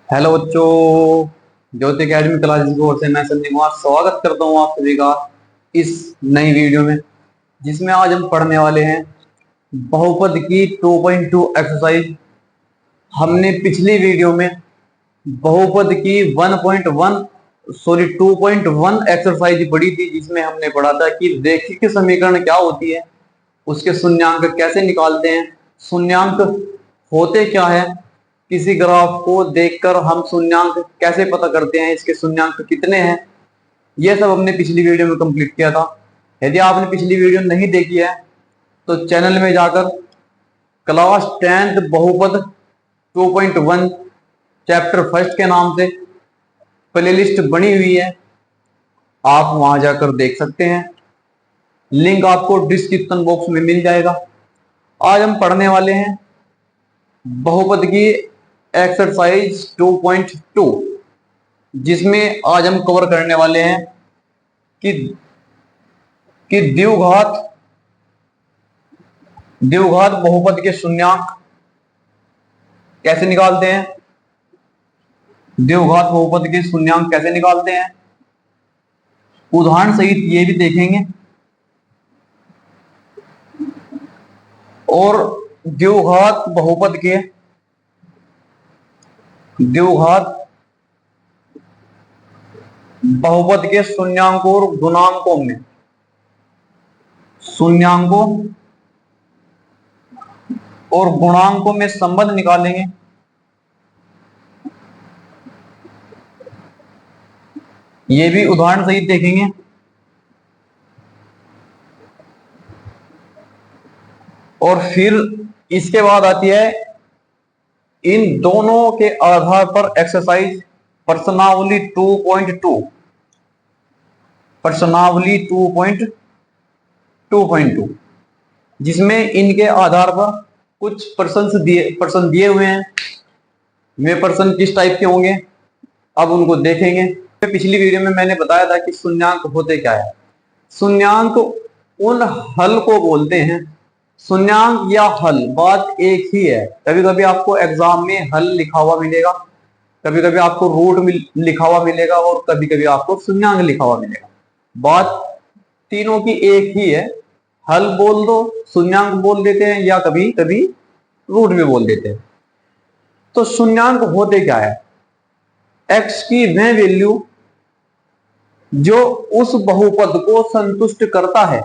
Hello बच्चों, ज्योति academy classes की ओर से मैं संदीप कुमार स्वागत करता हूँ आप सभी का इस नई वीडियो में, जिसमें आज हम पढ़ने वाले हैं बहुपद की 2.2 एक्सरसाइज। हमने पिछली वीडियो में बहुपद की 2.1 एक्सरसाइज पढ़ी थी, जिसमें हमने पढ़ा था कि रेखीय समीकरण क्या होती है, उसके शून्यांक कैसे निकालते हैं, शून्यांक होते क्या है, किसी ग्राफ को देखकर हम शून्यांक कैसे पता करते हैं, इसके शून्यांक कितने हैं, ये सब हमने पिछली वीडियो में कंप्लीट किया था। यदि आपने पिछली वीडियो नहीं देखी है तो चैनल में जाकर क्लास 10th बहुपद 2.1 चैप्टर फर्स्ट के नाम से प्लेलिस्ट बनी हुई है, आप वहां जाकर देख सकते हैं। लिंक आपको डिस्क्रिप्शन बॉक्स में मिल जाएगा। आज हम पढ़ने वाले हैं बहुपद की एक्सरसाइज 2.2, जिसमें आज हम कवर करने वाले हैं कि द्विघात बहुपद के शून्यांक कैसे निकालते हैं, द्विघात बहुपद के शून्यांक कैसे निकालते हैं, उदाहरण सहित ये भी देखेंगे। और द्विघात बहुपद के शून्यांकों और गुणांकों में संबंध निकालेंगे। ये भी उदाहरण सहित देखेंगे। और फिर इसके बाद आती है इन दोनों के आधार पर एक्सरसाइज प्रश्नावली 2.2, जिसमें इनके आधार पर कुछ प्रश्न दिए हुए हैं। वे प्रश्न किस टाइप के होंगे अब उनको देखेंगे। पिछली वीडियो में मैंने बताया था कि शून्यांक होते क्या है। शून्यांक उन हल को बोलते हैं। शून्यांक या हल बात एक ही है। कभी कभी आपको एग्जाम में हल लिखा हुआ मिलेगा, कभी कभी आपको रूट लिखा हुआ मिलेगा, और कभी कभी आपको शून्यांक लिखा हुआ मिलेगा। बात तीनों की एक ही है। हल बोल दो, शून्यांक बोल देते हैं, या कभी कभी रूट भी बोल देते हैं। तो शून्यांक होते क्या है? एक्स की वह वैल्यू जो उस बहुपद को संतुष्ट करता है।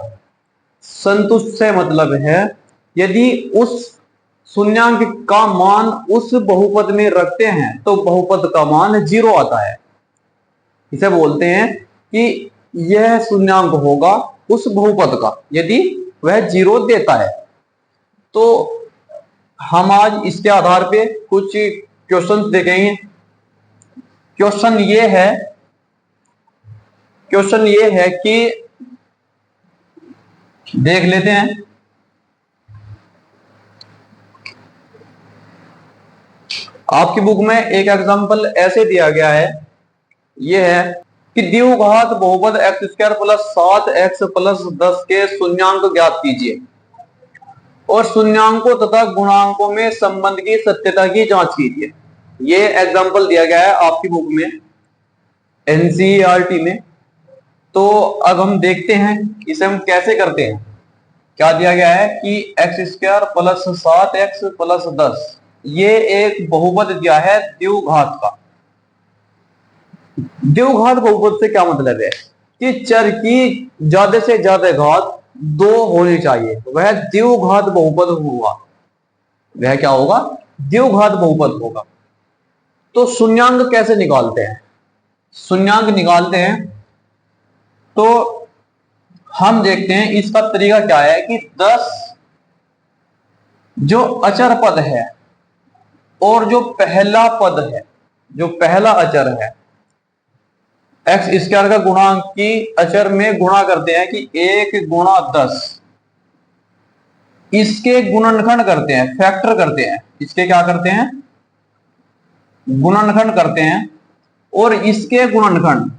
संतुष्ट से मतलब है यदि उस शून्यांक का मान उस बहुपद में रखते हैं तो बहुपद का मान 0 आता है। इसे बोलते हैं कि यह शून्यांक होगा उस बहुपद का यदि वह 0 देता है। तो हम आज इसके आधार पे कुछ क्वेश्चन देखेंगे। क्वेश्चन ये है कि देख लेते हैं। आपकी बुक में एक एग्जांपल ऐसे दिया गया है, यह है कि द्विघात बहुपद x² + 7x + 10 के शून्यांक ज्ञात कीजिए और शून्यांकों तथा गुणांकों में संबंध की सत्यता की जांच कीजिए। ये एग्जांपल दिया गया है आपकी बुक में, एनसीईआरटी में। तो अब हम देखते हैं इसे हम कैसे करते हैं। क्या दिया गया है कि x² + 7x + 10 ये एक बहुपद दिया है द्विघात का। द्विघात बहुपद से क्या मतलब है कि चर की ज्यादा से ज्यादा घात 2 होनी चाहिए, वह द्विघात बहुपद होगा। वह क्या होगा? द्विघात बहुपद होगा। तो शून्यांक कैसे निकालते हैं? शून्यांक निकालते हैं तो हम देखते हैं इसका तरीका क्या है कि 10 जो अचर पद है और जो पहला पद है, जो पहला अचर है, x² का गुणांक की अचर में गुणा करते हैं कि 1 × 10, इसके गुणनखंड करते हैं, फैक्टर करते हैं। इसके क्या करते हैं? गुणनखंड करते हैं। और इसके गुणनखंड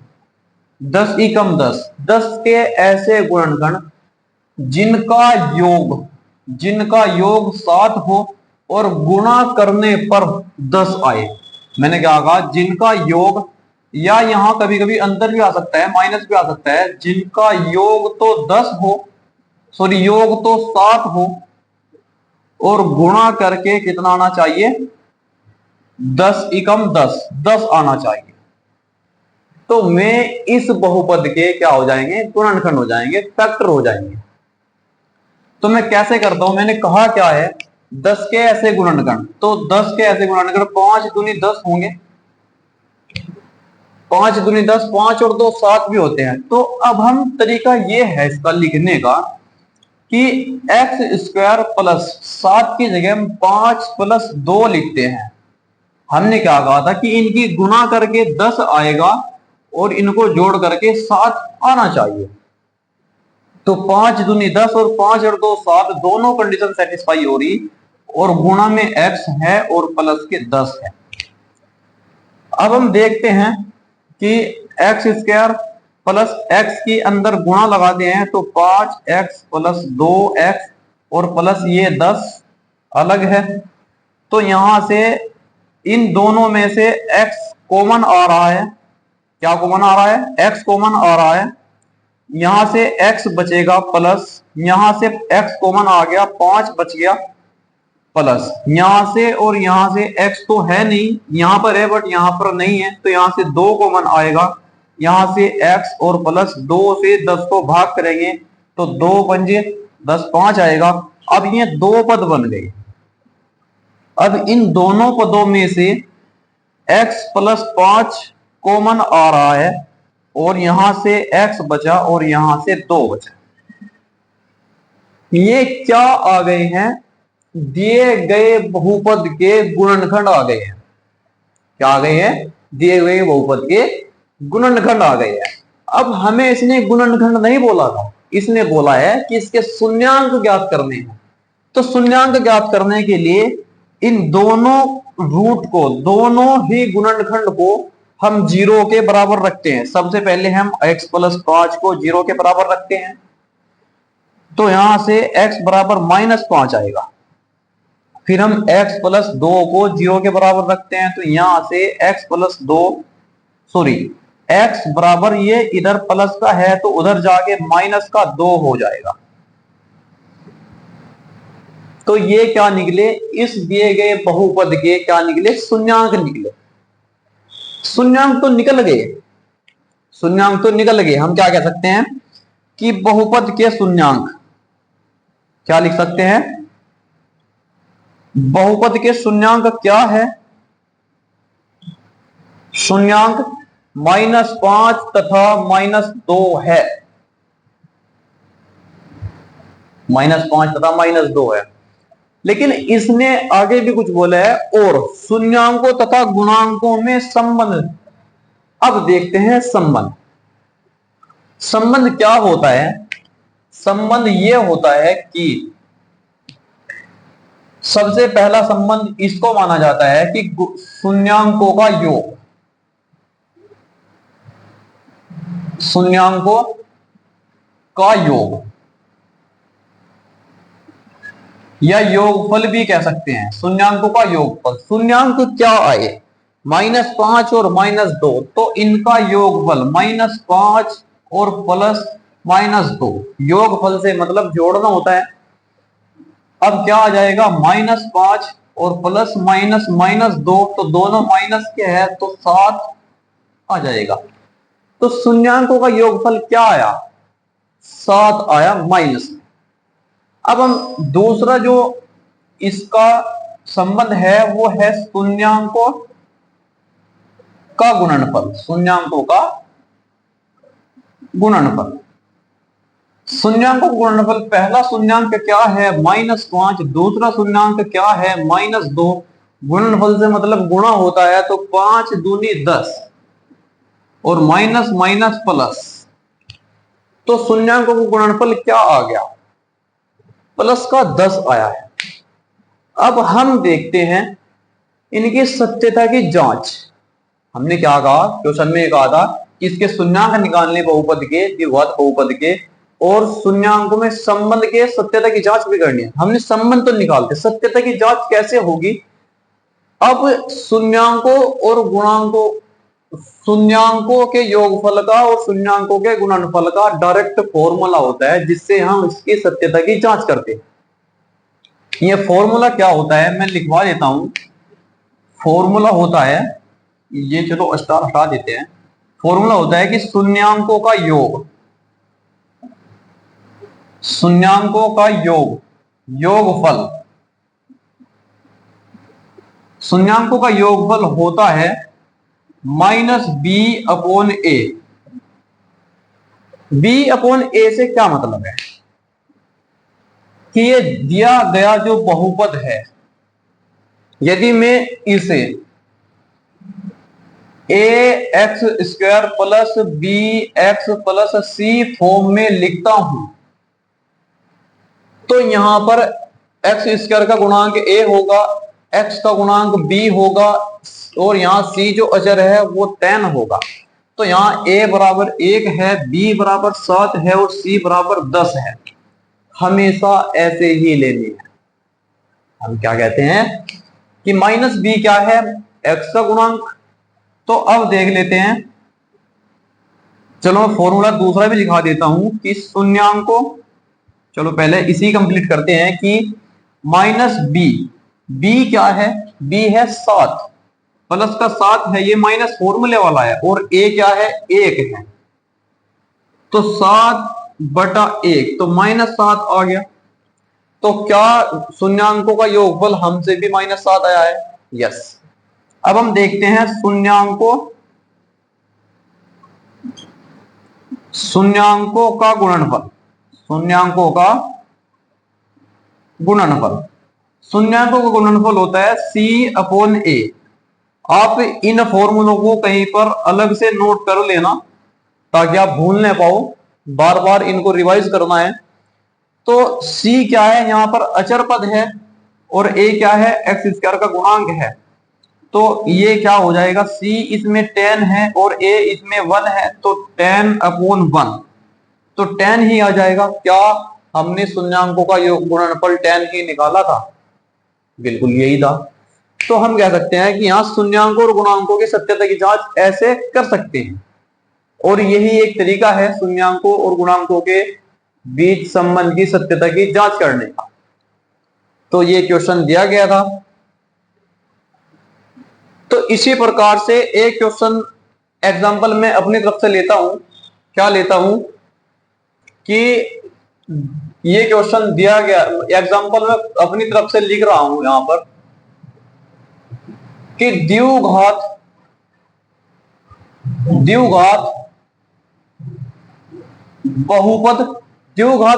10 × 10 के ऐसे गुणनखंड जिनका योग 7 हो और गुणा करने पर 10 आए। मैंने क्या कहा, जिनका योग, या यहां कभी कभी अंदर भी आ सकता है, माइनस भी आ सकता है, जिनका योग तो 10 हो, सॉरी योग तो 7 हो, और गुणा करके कितना आना चाहिए, 10 एकम 10, 10 आना चाहिए। तो में इस बहुपद के क्या हो जाएंगे, गुणनखंड हो जाएंगे, फैक्टर हो जाएंगे। तो मैं कैसे करता हूं, मैंने कहा क्या है, 10 के ऐसे गुणनखंड, तो 10 के ऐसे गुणनखंड 5 दूनी 10 होंगे, 5 दूनी 10, 5 और 2 7 भी होते हैं। तो अब हम तरीका ये है इसका लिखने का कि एक्स स्क्वायर प्लस 7 की जगह हम 5 प्लस 2 लिखते हैं। हमने क्या कहा था कि इनकी गुणा करके 10 आएगा और इनको जोड़ करके 7 आना चाहिए। तो 5 दूनी 10 और 5 और 2 7, दोनों कंडीशन सेटिस्फाई हो रही, और गुणा में x है और प्लस के 10 है। अब हम देखते हैं कि एक्स स्क्वायर प्लस एक्स की अंदर गुणा लगा दिए हैं, तो 5x प्लस 2x और प्लस ये 10 अलग है। तो यहां से इन दोनों में से x कॉमन आ रहा है, क्या कॉमन आ रहा है, x कॉमन आ रहा है। यहां से x बचेगा प्लस, यहां से x कॉमन आ गया, 5 बच गया प्लस, यहां से और यहां से x तो है नहीं, यहां पर है बट यहां पर नहीं है, तो यहां से 2 कॉमन आएगा, यहां से x और प्लस 2 से 10 को भाग करेंगे तो 2 पंजे 10, 5 आएगा। अब ये दो पद बन गए। अब इन दोनों पदों में से x प्लस 5 कॉमन आ रहा है, और यहां से x बचा और यहां से 2 बचा। ये क्या आ गए हैं, दिए गए बहुपद के गुणनखंड आ गए हैं। क्या आ गए हैं, दिए गए बहुपद के गुणनखंड आ गए हैं। अब हमें इसने गुणनखंड नहीं बोला था, इसने बोला है कि इसके शून्यांक ज्ञात करने हैं। तो शून्यांक ज्ञात करने के लिए इन दोनों रूट को, दोनों ही गुणनखंड को हम 0 के बराबर रखते हैं। सबसे पहले हम x प्लस 5 को 0 के बराबर रखते हैं, तो यहां से x बराबर -5 आएगा। फिर हम x प्लस 2 को 0 के बराबर रखते हैं, तो यहां से x प्लस 2, सॉरी x बराबर, ये इधर प्लस का है तो उधर जाके माइनस का 2 हो जाएगा। तो ये क्या निकले, इस दिए गए बहुपद के क्या निकले, शून्यांक निकले। शून्यांक तो निकल गए, शून्यांक तो निकल गए। हम क्या कह सकते हैं कि बहुपद के शून्यांक, क्या लिख सकते हैं, बहुपद के शून्यांक क्या है, शून्यांक -5 तथा -2 है, -5 तथा -2 है। लेकिन इसने आगे भी कुछ बोला है, और शून्यांकों तथा गुणांकों में संबंध। अब देखते हैं संबंध। संबंध क्या होता है, संबंध यह होता है कि सबसे पहला संबंध इसको माना जाता है कि शून्यांकों का योग, शून्यांकों का योग या योगफल भी कह सकते हैं, शून्यांकों का योगफल। शून्यांक क्या आए, -5 और -2, तो इनका योगफल -5 और प्लस -2, योगफल से मतलब जोड़ना होता है। अब क्या आ जाएगा, -5 और प्लस -2, तो दोनों माइनस के है तो 7 आ जाएगा। तो शून्यांकों का योगफल क्या आया, 7 आया माइनस में। अब हम दूसरा जो इसका संबंध है वो है शून्यांकों का गुणनफल, शून्यांकों का गुणनफल। शून्यांकों का गुणनफल, पहला शून्यांक क्या है, -5, दूसरा शून्यांक क्या है, -2। गुणनफल से मतलब गुणा होता है, तो 5 दूनी 10 और माइनस माइनस प्लस, तो शून्यांकों का गुणनफल क्या आ गया, प्लस का 10 आया है। अब हम देखते हैं इनकी सत्यता की जांच। हमने क्या कहा, क्वेश्चन में कहा था कि इसके शून्यांक निकालने बहुपद के, द्विघात बहुपद के, और शून्यांकों में संबंध के सत्यता की जांच भी करनी है। हमने संबंध तो निकालते, सत्यता की जांच कैसे होगी, अब शून्यांकों और गुणांकों, शून्यांकों के योगफल का और शून्यांकों के गुणनफल का डायरेक्ट फॉर्मूला होता है जिससे हम इसकी सत्यता की जांच करते हैं। ये फॉर्मूला क्या होता है मैं लिखवा देता हूं। फॉर्मूला होता है, ये चलो स्टार हटा देते हैं। फॉर्मूला होता है कि शून्यांकों का योग, शून्यांकों का योग, योगफल, शून्यांकों का योगफल होता है माइनस बी अपॉन ए। बी अपॉन ए से क्या मतलब है कि ये दिया गया जो बहुपद है, यदि मैं इसे a x square plus b x plus c form में लिखता हूं तो यहां पर एक्स स्क्वायर का गुणांक ए होगा, एक्स का गुणांक बी होगा और यहां सी जो अचर है वो 10 होगा। तो यहां ए बराबर 1 है, बी बराबर 7 है और सी बराबर 10 है। हमेशा ऐसे ही लेनी है। हम क्या कहते हैं कि माइनस बी क्या है, एक्स का गुणांक। तो अब देख लेते हैं, चलो फॉर्मूला दूसरा भी दिखा देता हूं कि शून्यांकों, चलो पहले इसी कंप्लीट करते हैं कि माइनस बी, बी क्या है, बी है 7, प्लस का 7 है, ये माइनस फॉर्मूले वाला है, और ए क्या है 1 है, तो 7/1 तो -7 आ गया। तो क्या शून्यांकों का योगफल हमसे भी -7 आया है? यस। अब हम देखते हैं शून्यांकों का गुणनफल, शून्यांकों का गुणनफल, शून्यांकों का गुणनफल होता है C अपॉन A। आप इन फॉर्मूलों को कहीं पर अलग से नोट कर लेना ताकि आप भूल न पाओ, बार बार इनको रिवाइज करना है। तो C क्या है, यहां पर अचर पद है, और A क्या है, एक्स स्क्वायर का गुणांक है। तो ये क्या हो जाएगा, C इसमें 10 है और A इसमें 1 है, तो 10 अपॉन 1, तो 10 ही आ जाएगा। क्या हमने शून्यांकों का योग गुणनफल 10 ही निकाला था? बिल्कुल यही था। तो हम कह सकते हैं कि यहां शून्यांकों और गुणांकों की सत्यता की जांच ऐसे कर सकते हैं, और यही एक तरीका है शून्यांकों और गुणांकों के बीच संबंध की सत्यता की जांच करने का। तो ये क्वेश्चन दिया गया था। तो इसी प्रकार से एक क्वेश्चन एग्जांपल में अपनी तरफ से लेता हूं। क्या लेता हूं कि ये क्वेश्चन दिया गया, एग्जांपल में अपनी तरफ से लिख रहा हूं यहां पर कि द्विघात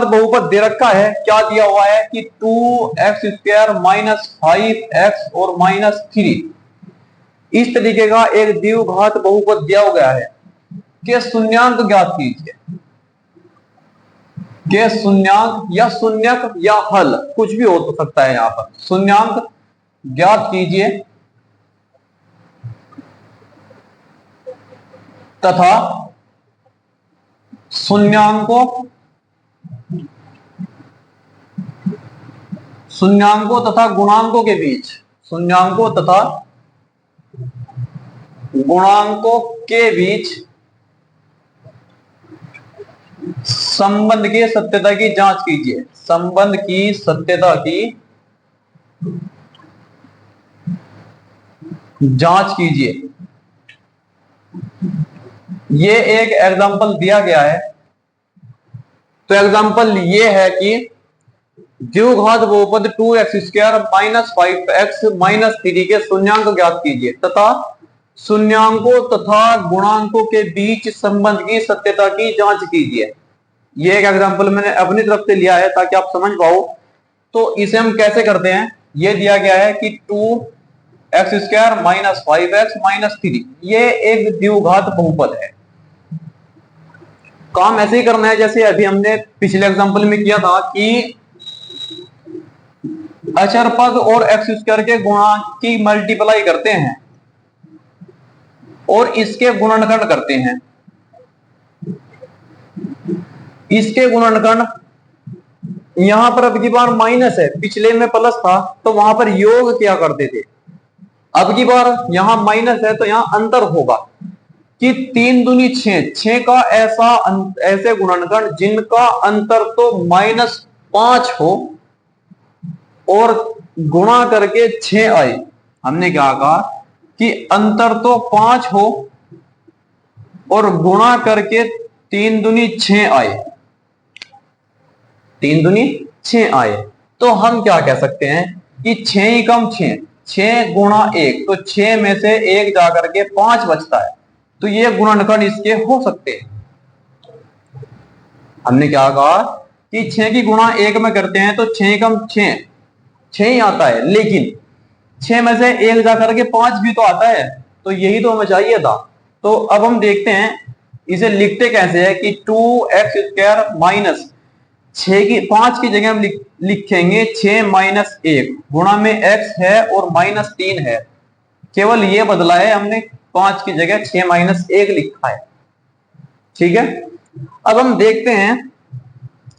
बहुपद दे रखा है। क्या दिया हुआ है कि 2x² -5x और -3, इस तरीके का एक द्विघात बहुपद दिया गया है कि शून्यांक ज्ञात कीजिए, के शून्यांक या शून्यक या हल कुछ भी हो सकता है। यहां पर शून्यांक ज्ञात कीजिए तथा शून्यांकों तथा गुणांकों के बीच, शून्यांकों तथा गुणांकों के बीच संबंध की सत्यता की जांच कीजिए, संबंध की सत्यता की जांच कीजिए। ये एक एग्जांपल दिया गया है। तो एग्जांपल ये है कि द्विघात बहुपद 2x² -5x -3 के शून्यांक ज्ञात कीजिए तथा शून्यांकों तथा गुणांकों के बीच संबंध की सत्यता की जांच कीजिए। ये एक एग्जांपल मैंने अपनी तरफ से लिया है ताकि आप समझ पाओ। तो इसे हम कैसे करते हैं, ये दिया गया है कि 2x² -5x -3 ये एक द्विघात बहुपद है। काम ऐसे ही करना है जैसे अभी हमने पिछले एग्जांपल में किया था कि अचर पद और x² के गुणांक की मल्टीप्लाई करते हैं और इसके गुणनखंड करते हैं। इसके गुणनखंड, यहां पर अब की बार माइनस है, पिछले में प्लस था, तो वहां पर योग क्या करते थे, अब की बार यहां माइनस है तो यहां अंतर होगा कि 3 दूनी 6, 6 का ऐसे गुणनखंड जिनका अंतर तो -5 हो और गुणा करके 6 आए। हमने क्या कहा कि अंतर तो 5 हो और गुणा करके 3 दूनी 6 आए, 3 दूनी 6 आए, तो हम क्या कह सकते हैं कि 6 ही कम 6, 6 गुणा 1, तो 6 में से 1 जाकर के 5 बचता है, तो ये गुणनखंड इसके हो सकते हैं। हमने क्या कहा कि 6 की गुणा 1 में करते हैं तो 6 कम 6, 6 ही आता है, लेकिन 6 में से 1 जाकर के 5 भी तो आता है, तो यही तो हमें चाहिए था। तो अब हम देखते हैं इसे लिखते कैसे है कि 2x² माइनस 5 की जगह हम लिखेंगे 6 माइनस 1, गुणा में x है और -3 है, केवल ये बदला है, हमने 5 की जगह 6 माइनस 1 लिखा है। ठीक है, अब हम देखते हैं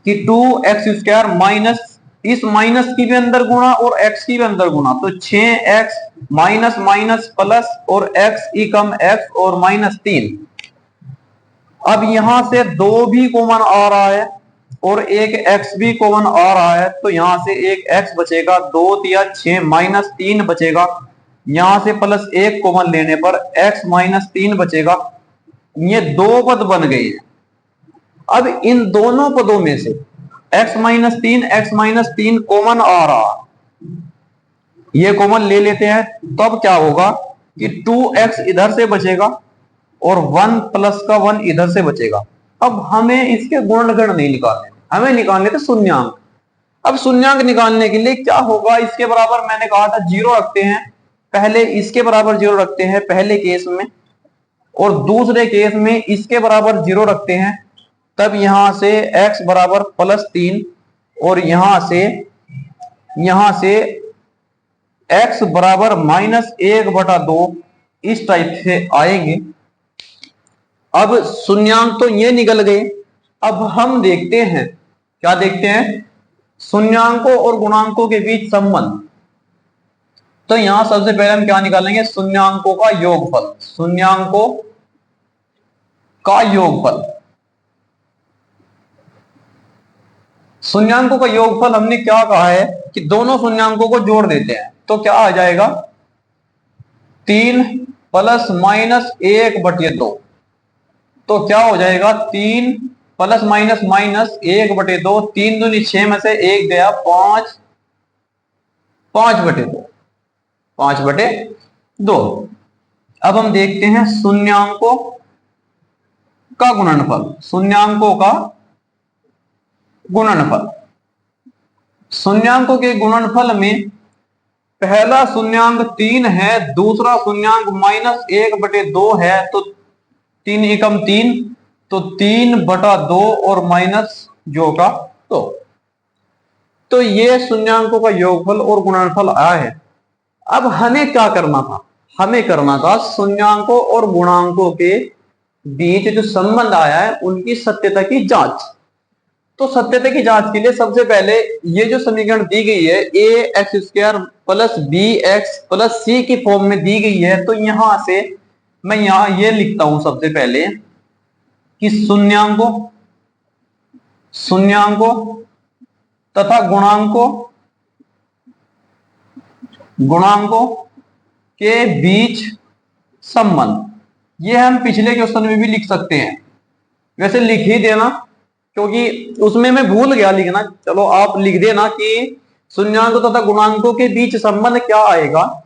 कि 2x² माइनस, इस माइनस की भी अंदर गुणा और x की भी अंदर गुणा, तो 6x माइनस माइनस प्लस और x ई कम x और -3। अब यहां से 2 भी कॉमन आ रहा है और एक x भी कॉमन आ रहा है, तो यहां से एक x बचेगा, 2 या 6 -3 बचेगा, यहां से +1 कॉमन लेने पर x -3 बचेगा। ये 2 पद बन गए हैं। अब इन दोनों पदों में से x -3 कॉमन आ रहा, ये कॉमन ले लेते हैं, तब क्या होगा कि 2x इधर से बचेगा और 1 प्लस का 1 इधर से बचेगा। अब हमें इसके गुणनखंड नहीं निकालने, हमें निकालने थे शून्यांक। अब शून्यांक निकालने के लिए क्या होगा, इसके बराबर मैंने कहा था 0 रखते हैं, पहले इसके बराबर 0 रखते हैं पहले केस में, और दूसरे केस में इसके बराबर 0 रखते हैं, तब यहां से x बराबर +3 और यहां से x बराबर -1/2 इस टाइप से आएंगे। अब शून्यांक तो ये निकल गए, अब हम देखते हैं, क्या देखते हैं, शून्यांकों और गुणांकों के बीच संबंध। तो यहां सबसे पहले हम क्या निकालेंगे, शून्यांकों का योगफल, शून्यांकों का योगफल। शून्यांकों का योगफल हमने क्या कहा है कि दोनों शून्यांकों को जोड़ देते हैं, तो क्या आ जाएगा 3 ± 1/2, तो क्या हो जाएगा 3 ± -1/2, 3 दूनी 6 में से 1 गया 5, 5/2, 5/2। अब हम देखते हैं शून्यांकों का गुणनफल, शून्यांकों का गुणनफल। शून्यांकों के गुणनफल में पहला शून्यांक 3 है, दूसरा शून्यांक -1/2 है, तो 3 एकम 3, तो 3/2 और माइनस जो का 2, तो ये शून्यांकों का योगफल और गुणनफल आया है। अब हमें क्या करना था, हमें करना था शून्यांकों और गुणांकों के बीच जो संबंध आया है उनकी सत्यता की जांच। तो सत्यता की जांच के लिए सबसे पहले ये जो समीकरण दी गई है ax² + bx + c की फॉर्म में दी गई है, तो यहां से मैं यहां ये लिखता हूं सबसे पहले कि शून्यांकों तथा गुणांकों के बीच संबंध, ये हम पिछले क्वेश्चन में भी लिख सकते हैं, वैसे लिख ही देना क्योंकि उसमें मैं भूल गया लिखना, चलो आप लिख देना कि शून्यांकों तथा गुणांकों के बीच संबंध क्या आएगा।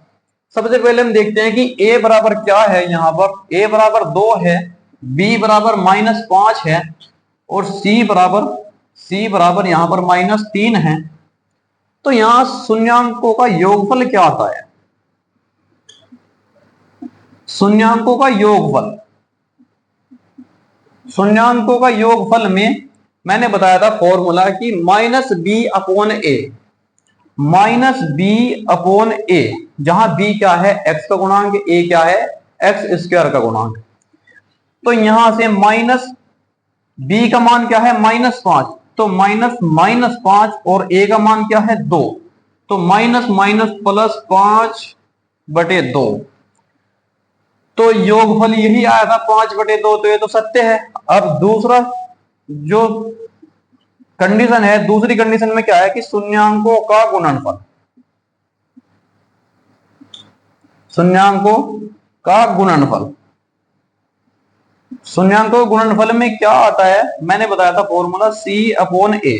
सबसे पहले हम देखते हैं कि a बराबर क्या है, यहां पर a बराबर 2 है, b बराबर -5 है और c बराबर यहां पर -3 है। तो यहां शून्यांकों का योगफल क्या आता है, शून्यांकों का योगफल, शून्यांकों का योगफल में मैंने बताया था फॉर्मूला कि -b/a, जहां b क्या है x का गुणांक, a क्या है x² का गुणांक। तो यहां से b का मान क्या है -5, तो -5 और a का मान क्या है 2, तो माइनस माइनस +5 बटे 2। तो योगफल यही आया था 5 बटे 2, तो ये तो सत्य है। अब दूसरा जो कंडीशन है, दूसरी कंडीशन में क्या है कि शून्यांकों का गुणनफल, शून्यांकों का गुणनफल, शून्यांकों गुणनफल में क्या आता है, मैंने बताया था फॉर्मूला C/A।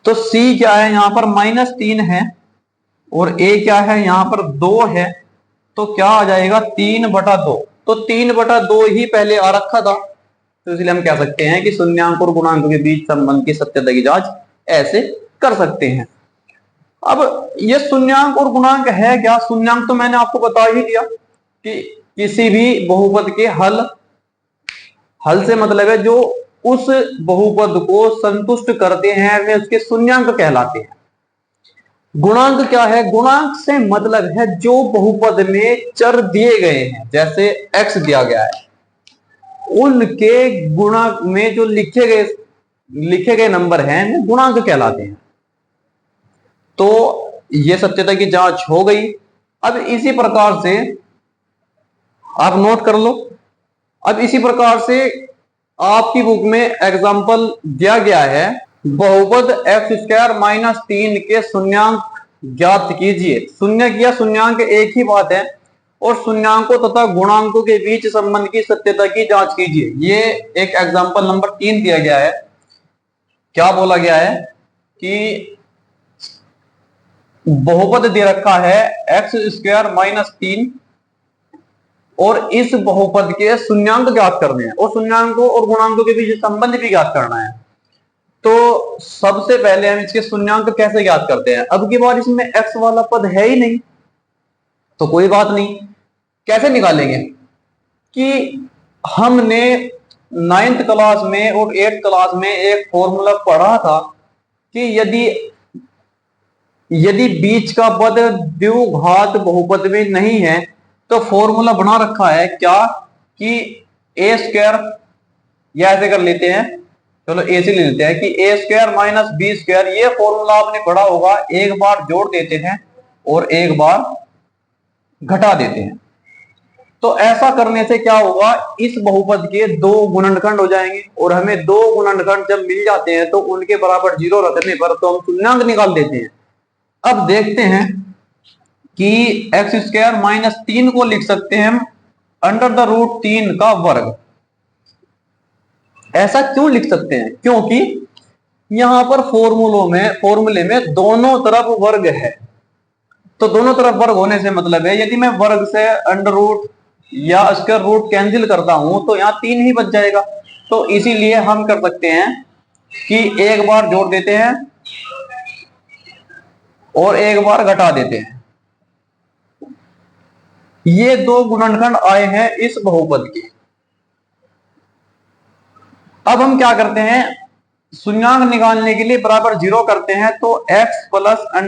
तो C क्या है, यहां पर -3 है और A क्या है, यहां पर 2 है, तो क्या आ जाएगा 3/2। तो 3/2 ही पहले आ रखा था, तो इसलिए हम कह सकते हैं कि शून्यांक और गुणांक के बीच संबंध की सत्यता की जांच ऐसे कर सकते हैं। अब ये शून्यांक और गुणांक है क्या, शून्यांक तो मैंने आपको बता ही दिया कि किसी भी बहुपद के हल, हल से मतलब है जो उस बहुपद को संतुष्ट करते हैं वे उसके शून्यांक कहलाते हैं। गुणांक क्या है, गुणांक से मतलब है जो बहुपद में चर दिए गए हैं, जैसे x दिया गया है, उनके गुणांक में जो लिखे गए नंबर हैं वे गुणांक कहलाते हैं। तो ये सत्यता की जांच हो गई। अब इसी प्रकार से आप नोट कर लो, अब इसी प्रकार से आपकी बुक में एग्जाम्पल दिया गया है, बहुपद x² - 3 के शून्यांक ज्ञात कीजिए। शून्य या शून्यांक एक ही बात है, और शून्यांकों तथा गुणांकों के बीच संबंध की सत्यता की जांच कीजिए। ये एक एग्जाम्पल नंबर 3 दिया गया है। क्या बोला गया है कि बहुपद दे रखा है x² - 3 और इस बहुपद के शून्यांक ज्ञात करने हैं और शून्यांकों और गुणांकों के बीच संबंध भी ज्ञात करना है। तो सबसे पहले हम इसके शून्यांक कैसे ज्ञात करते हैं। अब की बार इसमें x वाला पद है ही नहीं, तो कोई बात नहीं, कैसे निकालेंगे कि हमने 9th क्लास में और 8th क्लास में एक फॉर्मूला पढ़ा था कि यदि बीच का पद द्विघात बहुपद में नहीं है तो फॉर्मूला बना रखा है क्या कि a², या ऐसे कर लेते हैं, चलो ए से ले लेते हैं कि a² - b², ये फॉर्मूला आपने पढ़ा होगा, एक बार जोड़ देते हैं और एक बार घटा देते हैं। तो ऐसा करने से क्या होगा, इस बहुपद के 2 गुणनखंड हो जाएंगे और हमें 2 गुणनखंड जब मिल जाते हैं तो उनके बराबर 0 रखने पर तो हम शून्यांक निकाल देते हैं। अब देखते हैं कि x² - 3 को लिख सकते हैं हम √3 का वर्ग। ऐसा क्यों लिख सकते हैं, क्योंकि यहां पर फॉर्मूले में दोनों तरफ वर्ग है, तो दोनों तरफ वर्ग होने से मतलब है यदि मैं वर्ग से √ या स्क्वायर रूट कैंसिल करता हूं तो यहां 3 ही बच जाएगा। तो इसीलिए हम कर सकते हैं कि एक बार जोड़ देते हैं और एक बार घटा देते हैं। ये 2 गुणनखंड आए हैं इस बहुपद के। अब हम क्या करते हैं, शून्यांक निकालने के लिए बराबर 0 करते हैं, तो x +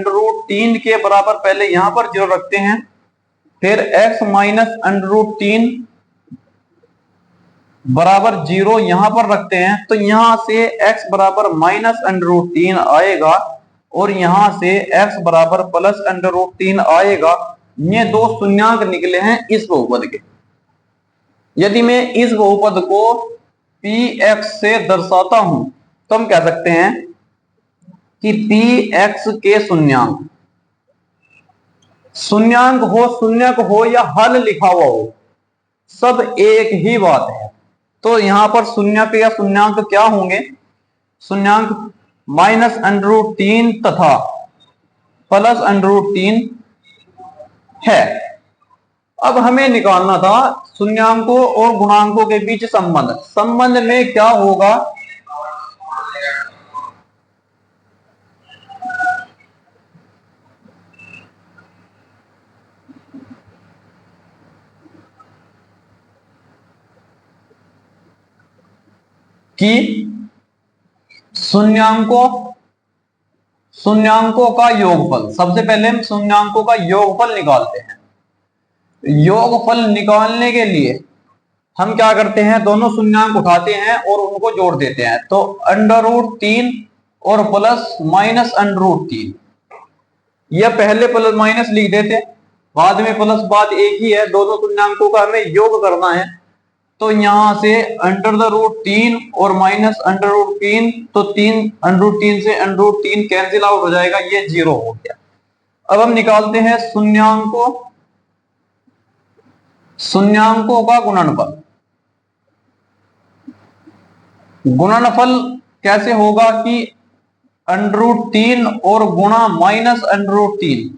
√3 के बराबर पहले यहां पर 0 रखते हैं, फिर x - √3 बराबर 0 यहां पर रखते हैं, तो यहां से x बराबर -√3 आएगा और यहां से x बराबर +√3 आएगा। ये 2 शून्यांक निकले हैं इस बहुपद के। यदि मैं इस बहुपद को px से दर्शाता हूं तो हम कह सकते हैं कि px के शून्यांक, शून्यक हो या हल लिखा हुआ हो, सब एक ही बात है। तो यहां पर शून्यक या शून्यांक क्या होंगे, शून्यांक -√3 तथा +√3 है। अब हमें निकालना था शून्यांकों और गुणांकों के बीच संबंध में क्या होगा, कि शून्यांकों का योगफल, सबसे पहले हम शून्यांकों का योगफल निकालते हैं। योगफल निकालने के लिए हम क्या करते हैं, दोनों शून्यांक उठाते हैं और उनको जोड़ देते हैं, तो √3 और प्लस -√3, या पहले प्लस माइनस लिख देते, बाद में प्लस, बात एक ही है, दोनों तुल्यांकों का हमें योग करना है। तो यहां से अंडर द रूट 3 और माइनस अंडर रूट 3, तो 3 अंडर रूट 3 से अंडर रूट 3 कैंसिल आउट हो जाएगा, ये 0 हो गया। अब हम निकालते हैं शून्यांकों का गुणनफल। गुणनफल कैसे होगा कि अंडर रूट 3 और गुणा माइनस अंडर रूट 3,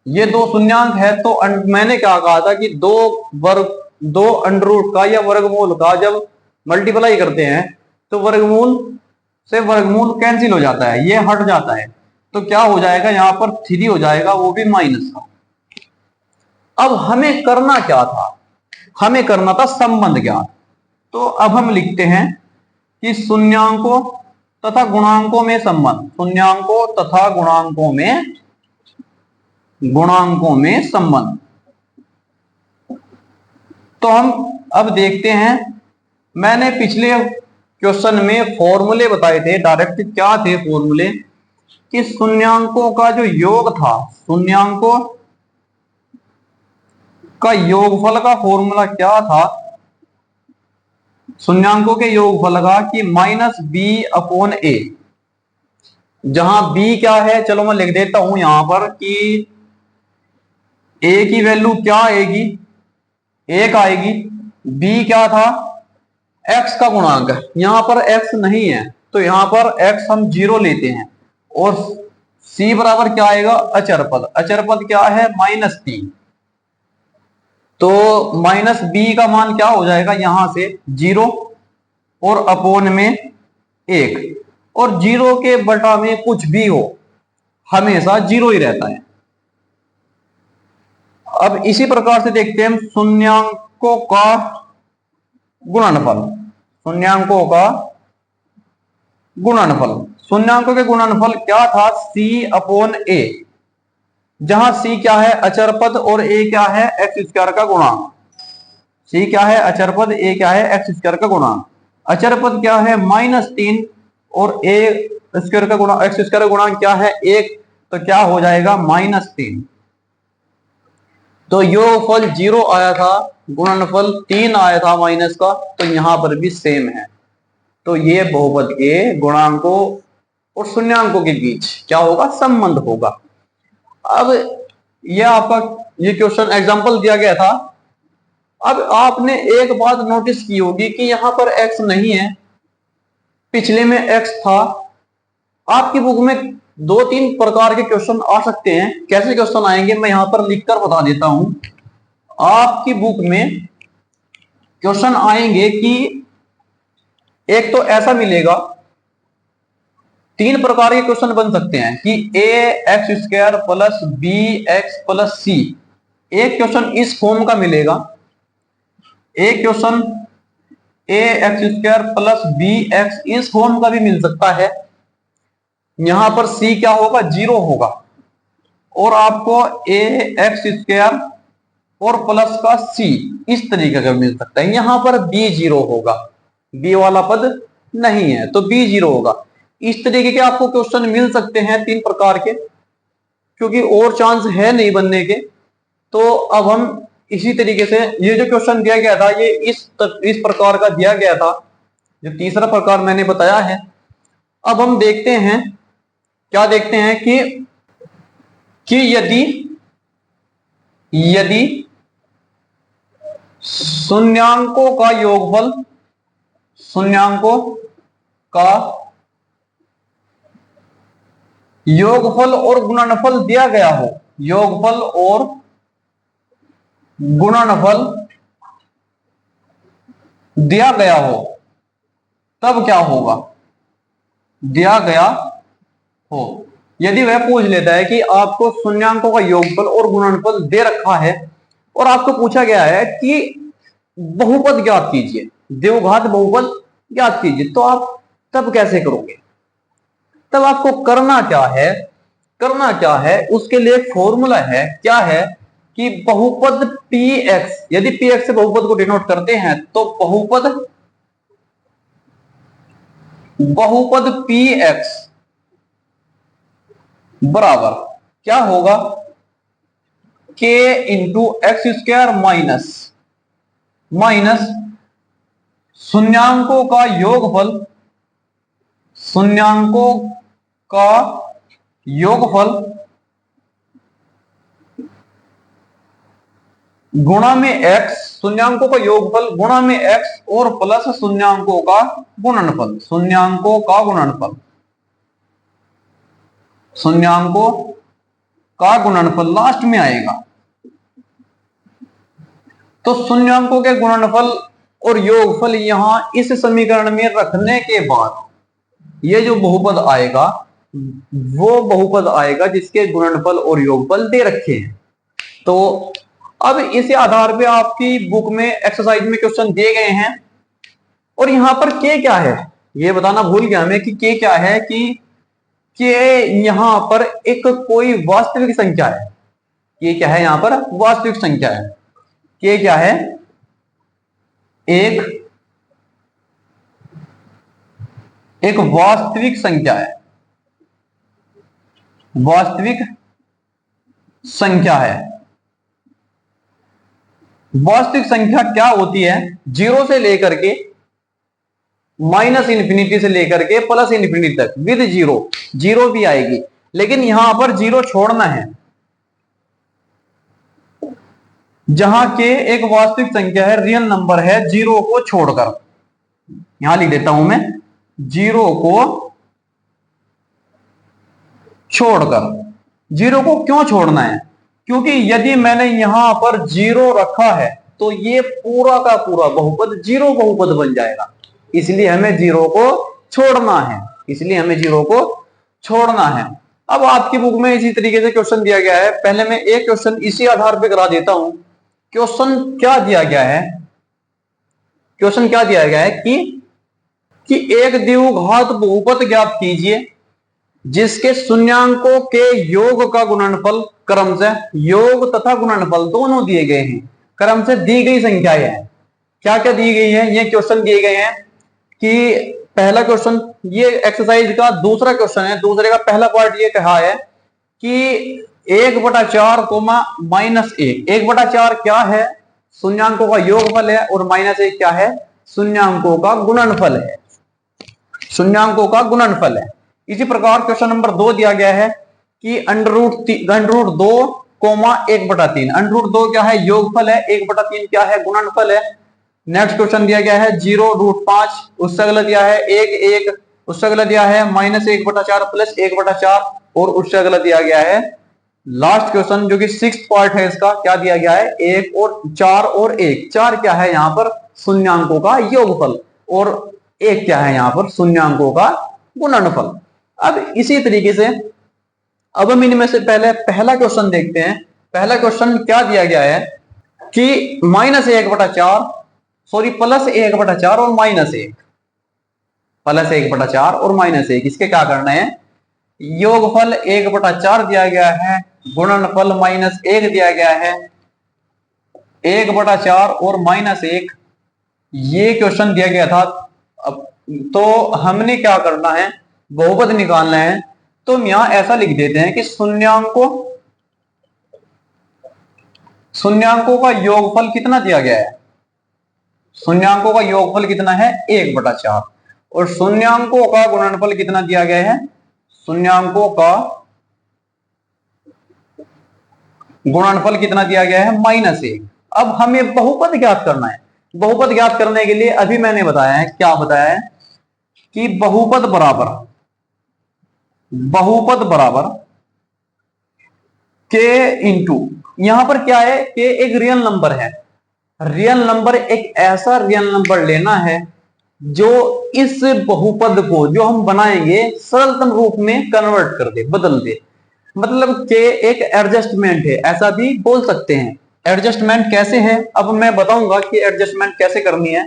ये दो शून्यांक है। तो मैंने क्या कहा था कि दो अंडर रूट का या वर्गमूल का जब मल्टीप्लाई करते हैं तो वर्गमूल से वर्गमूल कैंसिल हो जाता है, ये हट जाता है। तो क्या हो जाएगा, यहां पर 3 हो जाएगा, वो भी माइनस का। अब हमें करना क्या था, हमें करना था संबंध ज्ञात। तो अब हम लिखते हैं कि शून्यांकों तथा गुणांकों में संबंध, शून्यांकों तथा गुणांकों में संबंध। तो हम अब देखते हैं, मैंने पिछले क्वेश्चन में फॉर्मूले बताए थे, डायरेक्ट क्या थे फॉर्मूले, कि शून्यांकों का जो योग था, शून्यांकों का योगफल का फॉर्मूला क्या था, शून्यांकों के योगफल का कि माइनस बी अपॉन ए। जहां बी क्या है, चलो मैं लिख देता हूं यहां पर कि ए की वैल्यू क्या आएगी, 1 आएगी। बी क्या था, एक्स का गुणांक है, यहां पर एक्स नहीं है तो यहां पर एक्स हम 0 लेते हैं। और सी बराबर क्या आएगा, अचर पद। अचर पद क्या है, -3। तो माइनस बी का मान क्या हो जाएगा, यहां से 0 और अपोन में 1, और 0 के बटा में कुछ भी हो हमेशा 0 ही रहता है। अब इसी प्रकार से देखते हैं हम शून्यांकों का गुणनफल। शून्यांकों का गुणनफल, शून्यांकों के गुणनफल क्या था, c अपॉन ए। जहां c क्या है, अचर पद, और a क्या है, एक्स स्क्वायर का गुणांक। c क्या है, अचर पद, a क्या है, एक्स स्क्वायर का गुणांक। अचर पद क्या है, -3, और a स्क्वायर का गुणांक, एक्स स्क्वायर का गुणांक क्या है, 1। तो क्या हो जाएगा, -3। तो योगफल 0 आया था, गुणनफल 3 आया था माइनस का, तो यहां पर भी सेम है। तो ये बहुपद के गुणांकों और शून्यांकों के बीच क्या होगा, संबंध होगा। अब ये आपका ये क्वेश्चन एग्जांपल दिया गया था। अब आपने एक बात नोटिस की होगी कि यहां पर x नहीं है, पिछले में x था। आपकी बुक में 2-3 प्रकार के क्वेश्चन आ सकते हैं। कैसे क्वेश्चन आएंगे मैं यहां पर लिखकर बता देता हूं। आपकी बुक में क्वेश्चन आएंगे कि एक तो ऐसा मिलेगा, 3 प्रकार के क्वेश्चन बन सकते हैं कि a x square plus b x plus c. एक क्वेश्चन इस फॉर्म का मिलेगा, एक question a x square plus b x इस फॉर्म का भी मिल सकता है। यहां पर c क्या होगा, 0 होगा, और आपको a एक्स स्क्वायर और प्लस का c इस तरीके का मिल सकता है। यहां पर b 0 होगा, b वाला पद नहीं है तो b 0 होगा। इस तरीके के आपको क्वेश्चन मिल सकते हैं 3 प्रकार के, क्योंकि और चांस है नहीं बनने के। तो अब हम इसी तरीके से, ये जो क्वेश्चन दिया गया था ये इस प्रकार का दिया गया था, जो तीसरा प्रकार मैंने बताया है। अब हम देखते हैं, क्या देखते हैं कि यदि शून्यांकों का योगफल, शून्यांकों का योगफल और गुणनफल दिया गया हो, योगफल और गुणनफल दिया गया हो, तब क्या होगा, दिया गया हो। यदि वह पूछ लेता है कि आपको शून्यांकों का योगफल और गुणनफल दे रखा है और आपको पूछा गया है कि बहुपद ज्ञात कीजिए, द्विघात बहुपद ज्ञात कीजिए, तो आप तब कैसे करोगे। तब आपको करना क्या है, करना क्या है, उसके लिए एक फॉर्मूला है, क्या है कि बहुपद px, यदि px से बहुपद को डिनोट करते हैं तो बहुपद px बराबर क्या होगा, k into x square minus शून्यांकों का योगफल, शून्यांकों का योगफल गुणा में x, शून्यांकों का योगफल गुणा में x और प्लस शून्यांकों का गुणनफल, शून्यांकों का गुणनफल, शून्यांकों का गुणनफल लास्ट में आएगा। तो शून्यांकों के गुणनफल और योगफल यहां इस समीकरण में रखने के बाद ये जो बहुपद आएगा वो बहुपद आएगा जिसके गुणनफल और योगफल दे रखे हैं। तो अब इसी आधार पे आपकी बुक में एक्सरसाइज में क्वेश्चन दिए गए हैं और यहां पर के क्या है ये बताना भूल गया मैं कि के क्या है, कि यहां पर एक कोई वास्तविक संख्या है। ये क्या है, यहां पर वास्तविक संख्या है। के क्या है, एक वास्तविक संख्या है, वास्तविक संख्या है। वास्तविक संख्या क्या होती है, जीरो से लेकर के माइनस इंफिनिटी से लेकर के प्लस इंफिनिटी तक विद जीरो, जीरो भी आएगी लेकिन यहां पर जीरो छोड़ना है। जहां के एक वास्तविक संख्या है, रियल नंबर है, जीरो को छोड़कर, यहां लिख देता हूं मैं, जीरो को छोड़कर। जीरो को क्यों छोड़ना है, क्योंकि यदि मैंने यहां पर जीरो रखा है तो ये पूरा का पूरा बहुपद जीरो बहुपद बन जाएगा, इसलिए हमें जीरो को छोड़ना है, इसलिए हमें जीरो को छोड़ना है। अब आपकी बुक में इसी तरीके से क्वेश्चन दिया गया है। पहले मैं एक क्वेश्चन इसी आधार पे करा देता हूं। क्वेश्चन क्या दिया गया है, क्वेश्चन क्या दिया गया है कि एक द्विघात बहुपद ज्ञात कीजिए जिसके शून्यांकों के योग का गुणनफल क्रम से, योग तथा गुणनफल दोनों दिए गए हैं, क्रम से दी गई संख्याएं हैं। क्या क्या दी गई है, ये क्वेश्चन दिए गए हैं कि पहला क्वेश्चन, ये एक्सरसाइज का दूसरा क्वेश्चन है, दूसरे का पहला पार्ट ये कहा है कि 1/4 -1, 1/4 क्या है, शून्यांकों का योगफल है और -1 क्या है, शून्यांकों का गुणनफल है, शून्यांकों का गुणनफल है। इसी प्रकार क्वेश्चन नंबर 2 दिया गया है कि √2, 1/3, √2 क्या है, योगफल है, 1/3 क्या है, गुणनफल है। नेक्स्ट क्वेश्चन दिया गया है 0√5, उससे अगला दिया है 1, उससे अगला दिया है -1/4 प्लस 1/4 और उससे अगला दिया गया है लास्ट क्वेश्चन जो कि 6th पार्ट है इसका, क्या दिया गया है, 1 और 4 और 1, 4 क्या है यहां पर, शून्यांकों का योगफल और 1 क्या है यहां पर, शून्यांकों का गुणनफल। अब इसी तरीके से अब हम इनमें से पहले पहला क्वेश्चन देखते हैं। पहला क्वेश्चन क्या दिया गया है कि -1/4 सॉरी प्लस 1/4 और -1, प्लस 1/4 और -1, इसके क्या करना है, योगफल 1/4 दिया गया है, गुणनफल -1 दिया गया है, 1/4 और -1 ये क्वेश्चन दिया गया था। अब तो हमने क्या करना है, बहुपद निकालना है। तो हम यहां ऐसा लिख देते हैं कि शून्यांकों का योगफल कितना दिया गया है, शून्यांकों का योगफल कितना है, 1/4 और शून्यांकों का गुणनफल कितना दिया गया है, शून्यांकों का गुणनफल कितना दिया गया है, -1। अब हमें बहुपद ज्ञात करना है। बहुपद ज्ञात करने के लिए अभी मैंने बताया है, क्या बताया है कि बहुपद बराबर के इंटू, यहां पर क्या है, के एक रियल नंबर है, रियल नंबर एक ऐसा रियल नंबर लेना है जो इस बहुपद को जो हम बनाएंगे सरलतम रूप में कन्वर्ट कर दे, बदल दे। मतलब के एक एडजस्टमेंट है, ऐसा भी बोल सकते हैं। एडजस्टमेंट कैसे है, अब मैं बताऊंगा कि एडजस्टमेंट कैसे करनी है।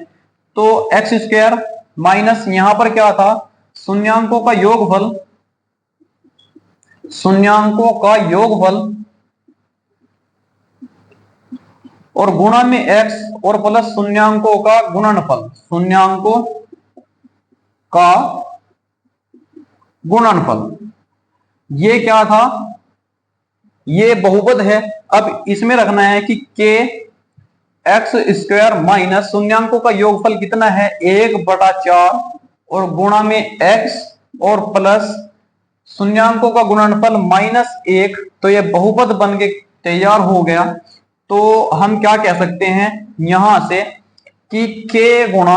तो x² माइनस यहां पर क्या था, शून्यांकों का योगफल, शून्यांकों का योगफल और गुणा में x और प्लस शून्यांकों का गुणनफल, शून्यांकों का गुणनफल। ये क्या था, ये बहुपद है। अब इसमें रखना है कि के एक्स स्क्वायर माइनस शून्यांकों का योगफल कितना है 1/4 और गुणा में एक्स और प्लस शून्यांकों का गुणनफल -1। तो ये बहुपद बन के तैयार हो गया। तो हम क्या कह सकते हैं यहां से कि के गुणा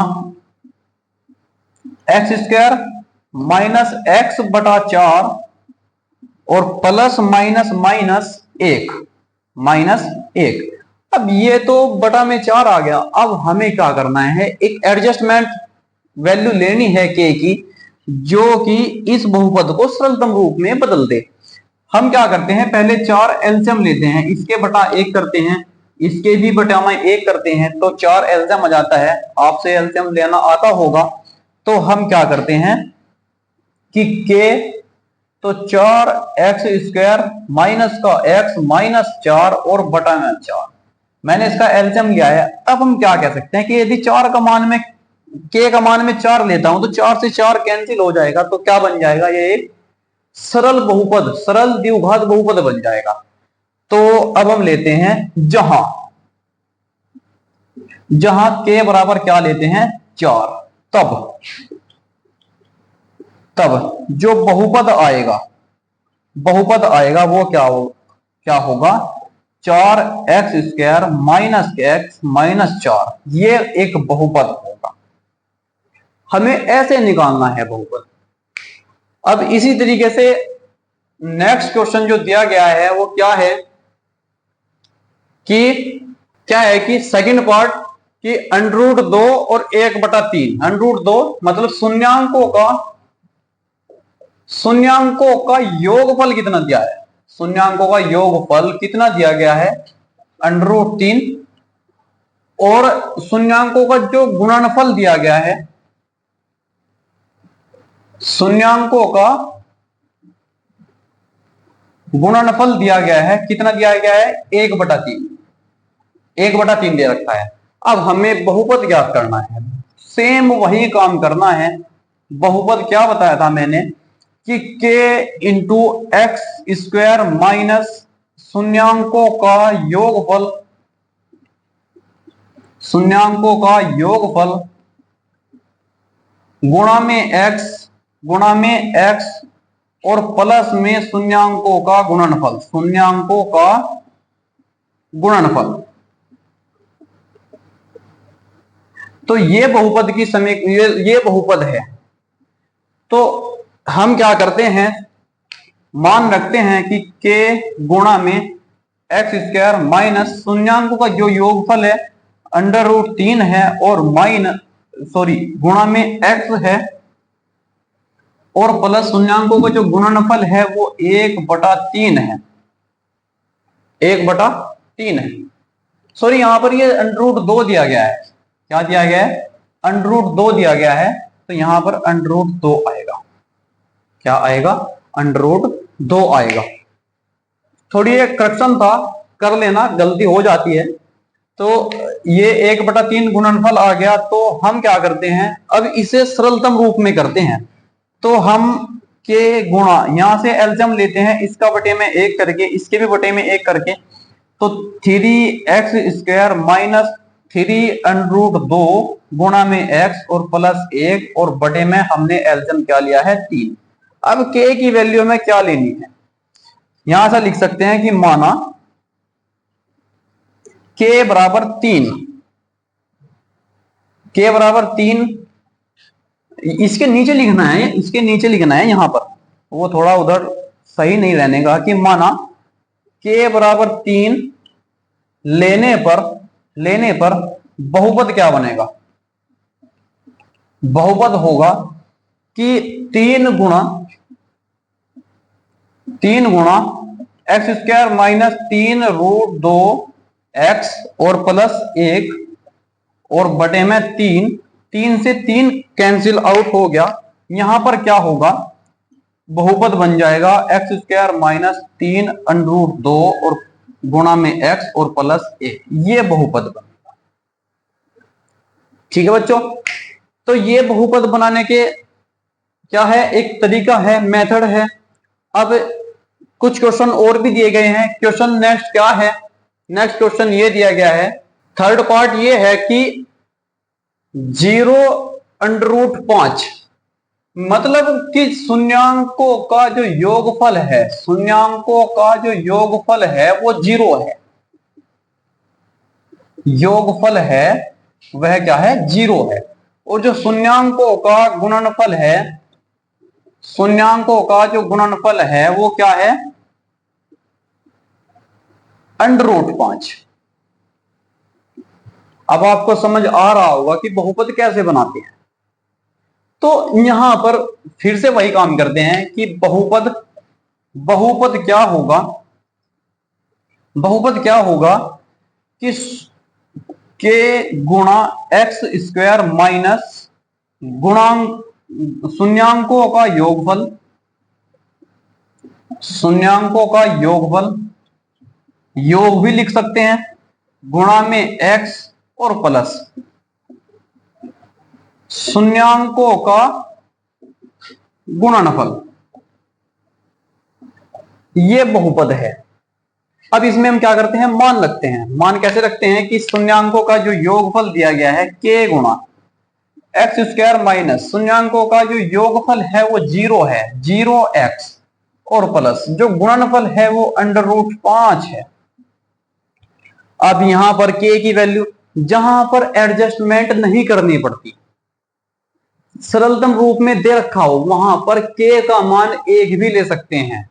एक्स स्क्वायर माइनस x/4 और प्लस -1। अब ये तो बटा में 4 आ गया। अब हमें क्या करना है, एक एडजस्टमेंट वैल्यू लेनी है के की, जो कि इस बहुपद को सरलतम रूप में बदल दे। हम क्या करते हैं, पहले 4 एलसीएम लेते हैं, इसके बटा 1 करते हैं, इसके भी बटा में 1 करते हैं, तो 4 एलसीएम आ जाता है। आपसे एलसीएम लेना आता होगा। तो हम क्या करते हैं कि के तो 4x² माइनस का x -4 और बटा में 4, मैंने इसका एलसीएम लिया है। अब हम क्या कह सकते हैं कि यदि 4 का मान में के का मान में 4 लेता हूं तो 4 से 4 कैंसिल हो जाएगा। तो क्या बन जाएगा, ये एक सरल बहुपद, सरल द्विघात बहुपद बन जाएगा। तो अब हम लेते हैं जहां के बराबर क्या लेते हैं 4, तब जो बहुपद आएगा वो क्या होगा 4x² माइनस x -4, ये एक बहुपद होगा। हमें ऐसे निकालना है बहुपद। अब इसी तरीके से नेक्स्ट क्वेश्चन जो दिया गया है वो क्या है कि सेकंड पार्ट कि √2 और 1/3। √2 मतलब शून्यांकों का योगफल कितना दिया है, शून्यांकों का योगफल कितना दिया गया है √3, और शून्यांकों का जो गुणनफल दिया गया है, शून्यांकों का गुणनफल दिया गया है, कितना दिया गया है 1/3 दे रखा है। अब हमें बहुपद ज्ञात करना है, सेम वही काम करना है। बहुपद क्या बताया था मैंने कि k इंटू x² माइनस शून्यांकों का योगफल गुणा में x और प्लस में शून्यांकों का गुणनफल। तो ये बहुपद की ये बहुपद है। तो हम क्या करते हैं, मान रखते हैं कि k गुणा में x² माइनस शून्यांकों का जो योगफल है √3 है और गुणा में x है और प्लस शून्यांकों का जो गुणनफल है वो 1/3 है। 1/3 है। सॉरी, यहां पर ये √2 दिया गया है। क्या दिया गया है, √2 दिया गया है। तो यहां पर √2 आएगा। क्या आएगा, √2 आएगा। थोड़ी एक करेक्शन था, कर लेना, गलती हो जाती है। तो ये 1/3 गुणनफल आ गया। तो हम क्या करते हैं, अब इसे सरलतम रूप में करते हैं। तो हम के गुणा, यहां से एलसीएम लेते हैं, इसका बटे में 1 करके, इसके भी बटे में 1 करके, तो 3x² माइनस 3√2 गुणा में x और प्लस 1 और बटे में हमने एलसीएम क्या लिया है 3। अब k की वैल्यू में क्या लेनी है, यहां से लिख सकते हैं कि माना k बराबर 3, इसके नीचे लिखना है यहां पर, वो थोड़ा उधर सही नहीं रहने का, कि माना k बराबर 3 लेने पर बहुपद क्या बनेगा, बहुपद होगा कि 3 गुणा x² माइनस 3√2 x और प्लस 1 और बटे में 3 से 3 कैंसिल आउट हो गया। यहां पर क्या होगा, बहुपद बन जाएगा x² माइनस 3√2 और गुणा में x और प्लस 1, ये बहुपद बनेगा। ठीक है बच्चों, तो ये बहुपद बनाने के क्या है, एक तरीका है, मेथड है। अब कुछ क्वेश्चन और भी दिए गए हैं। क्वेश्चन नेक्स्ट क्या है, नेक्स्ट क्वेश्चन ये दिया गया है, थर्ड पार्ट ये है कि 0√5 मतलब कि शून्यांकों का जो योगफल है, शून्यांकों का जो योगफल है वो 0 है। योगफल है वह क्या है, 0 है। और जो शून्यांकों का गुणनफल है, शून्यांकों का जो गुणनफल है वो क्या है, √5। अब आपको समझ आ रहा होगा कि बहुपद कैसे बनाते हैं। तो यहां पर फिर से वही काम करते हैं कि बहुपद, बहुपद क्या होगा, बहुपद क्या होगा कि के गुणा एक्स स्क्वायर माइनस गुणांक शून्यांकों का योगफल, शून्यांकों का योगफल, योग भी लिख सकते हैं, गुणा में एक्स और प्लस शून्यांकों का गुणनफल, ये बहुपद है। अब इसमें हम क्या करते हैं, मान रखते हैं। मान कैसे रखते हैं कि शून्यांकों का जो योगफल दिया गया है के गुणा एक्स स्क्वायर माइनस शून्यांकों का जो योगफल है वो 0 है, 0x और प्लस जो गुणनफल है वो √5 है। अब यहां पर के की वैल्यू, जहां पर एडजस्टमेंट नहीं करनी पड़ती, सरलतम रूप में दे रखा हो वहां पर के का मान 1 भी ले सकते हैं,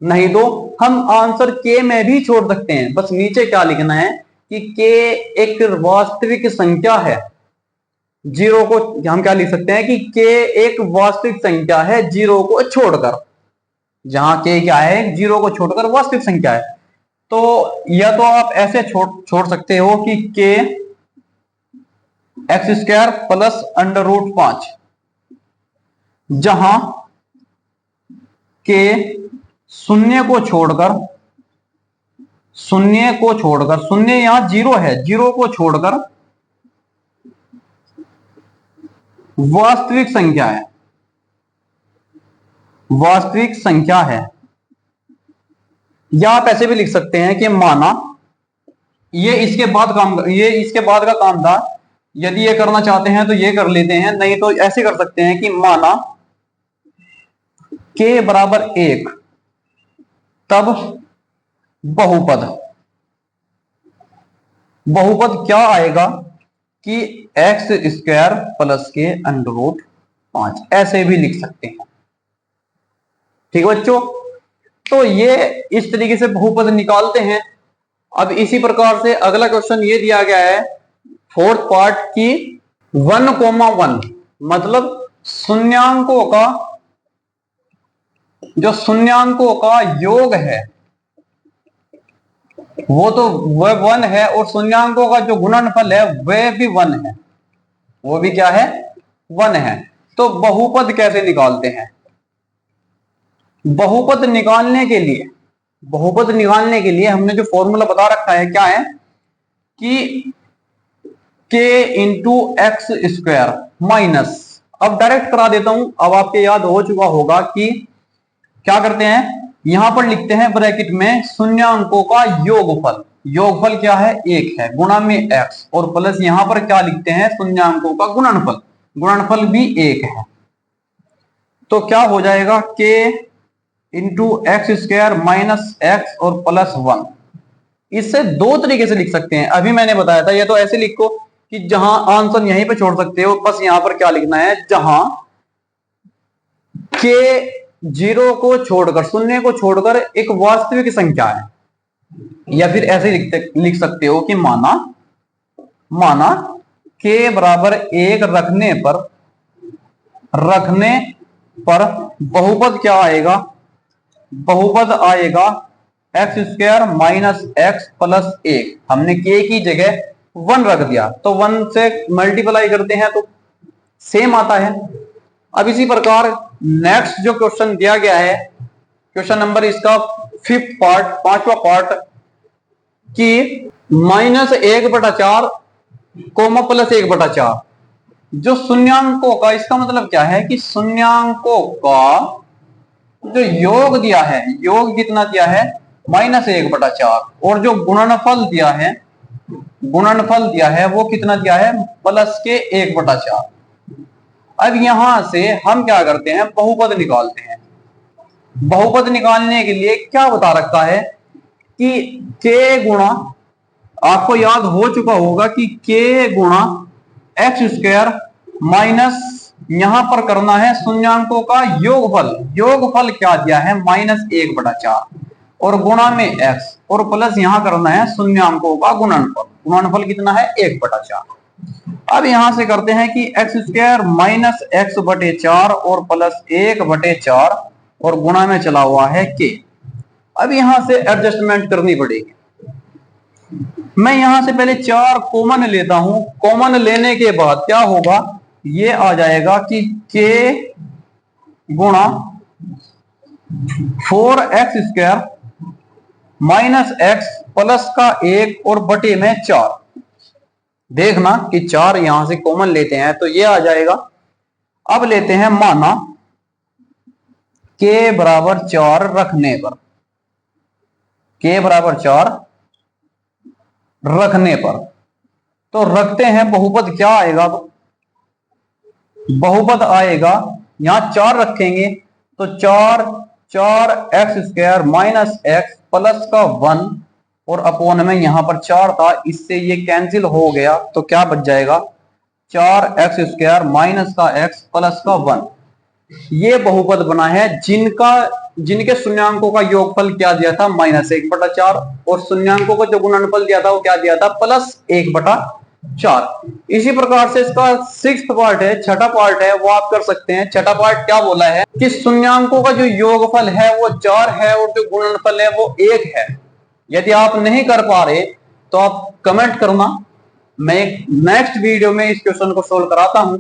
नहीं तो हम आंसर के में भी छोड़ सकते हैं। बस नीचे क्या लिखना है कि के एक वास्तविक संख्या है, 0 को हम क्या लिख सकते हैं कि के एक वास्तविक संख्या है 0 को छोड़कर, जहां के क्या है 0 को छोड़कर वास्तविक संख्या है। तो या तो आप ऐसे छोड़ सकते हो कि के एक्स स्क्वायर प्लस √5, जहां के शून्य को छोड़कर, शून्य को छोड़कर, शून्य यहां 0 है, 0 को छोड़कर वास्तविक संख्या है, वास्तविक संख्या है। या आप ऐसे भी लिख सकते हैं कि माना ये इसके बाद काम, ये इसके बाद का काम था, यदि ये करना चाहते हैं तो ये कर लेते हैं, नहीं तो ऐसे कर सकते हैं कि माना के बराबर 1, तब बहुपद, बहुपद क्या आएगा कि एक्स स्क्वायर प्लस के √5, ऐसे भी लिख सकते हैं। ठीक है बच्चों, तो ये इस तरीके से बहुपद निकालते हैं। अब इसी प्रकार से अगला क्वेश्चन ये दिया गया है, फोर्थ पार्ट की 1,1 मतलब शून्यांकों का, जो शून्यांकों का योग है वो तो वह 1 है, और शून्यांकों का जो गुणनफल है वह भी 1 है, वो भी क्या है, 1 है। तो बहुपद कैसे निकालते हैं, बहुपद निकालने के लिए, बहुपद निकालने के लिए हमने जो फॉर्मूला बता रखा है क्या है कि के इंटू एक्स स्क्वायर माइनस, अब डायरेक्ट करा देता हूं, अब आपके याद हो चुका होगा कि क्या करते हैं, यहां पर लिखते हैं ब्रैकेट में शून्यांकों का योगफल, योगफल क्या है 1 है, गुणा में एक्स और प्लस यहां पर क्या लिखते हैं शून्यांकों का गुणनफल, गुणनफल भी 1 है। तो क्या हो जाएगा के into x square minus x और प्लस 1। इससे दो तरीके से लिख सकते हैं, अभी मैंने बताया था, या तो ऐसे लिखो कि जहां आंसर यहीं पे छोड़ सकते हो, बस यहां पर क्या लिखना है, जहां के 0 को छोड़कर, शून्य को छोड़कर एक वास्तविक संख्या है। या फिर ऐसे लिख सकते हो कि माना, माना के बराबर 1 रखने पर बहुपद क्या आएगा, बहुपद आएगा x square minus x plus 1। हमने के की जगह 1 रख दिया, तो 1 से मल्टीप्लाई करते हैं तो सेम आता है। अब इसी प्रकार नेक्स्ट जो क्वेश्चन दिया गया है, क्वेश्चन नंबर इसका 5th पार्ट, 5वां पार्ट कि -1/4 कोमा प्लस 1/4 जो शून्यांकों का, इसका मतलब क्या है कि शून्यांकों का जो योग दिया है, योग कितना दिया है, -1/4, और जो गुणनफल दिया है, गुणनफल दिया है वो कितना दिया है, +1/4। अब यहां से हम क्या करते हैं, बहुपद निकालते हैं। बहुपद निकालने के लिए क्या बता रखा है कि k गुणा, आपको याद हो चुका होगा कि k गुणा x² माइनस, यहां पर करना है शून्यांकों का योगफल। योगफल क्या दिया है, -1/4, और गुणा में x, और प्लस यहां करना है शून्यांकों का गुणनफल। गुणनफल कितना है, 1/4। अब यहां से करते हैं कि x² माइनस x/4 और प्लस 1/4, और गुणा में चला हुआ है k। अब यहां से एडजस्टमेंट करनी पड़ेगी। मैं यहां से पहले 4 कॉमन लेता हूं। कॉमन लेने के बाद क्या होगा, ये आ जाएगा कि k गुणा 4x² माइनस x प्लस का 1 और बटे में 4। देखना कि 4 यहां से कॉमन लेते हैं तो ये आ जाएगा। अब लेते हैं माना k बराबर 4 रखने पर, k बराबर 4 रखने पर, तो रखते हैं बहुपद क्या आएगा, बहुपद आएगा, यहां 4 रखेंगे तो 4x² माइनस x प्लस का 1 और अपोन में यहां पर 4 था, इससे ये कैंसिल हो गया, तो क्या बच जाएगा, 4x² माइनस का x प्लस का 1। ये बहुपद बना है जिनके शून्यांकों का योगफल क्या दिया था, -1/4, और शून्यांकों को जो गुणनफल दिया था वो क्या दिया था, +1/4। इसी प्रकार से इसका 6th पार्ट है, छठा पार्ट है, वो आप कर सकते हैं। छठा पार्ट क्या बोला है कि शून्यांकों का जो योगफल है वो 4 है और जो गुणनफल है वो 1 है। यदि आप नहीं कर पा रहे तो आप कमेंट करना, मैं नेक्स्ट वीडियो में इस क्वेश्चन को सोल्व कराता हूं।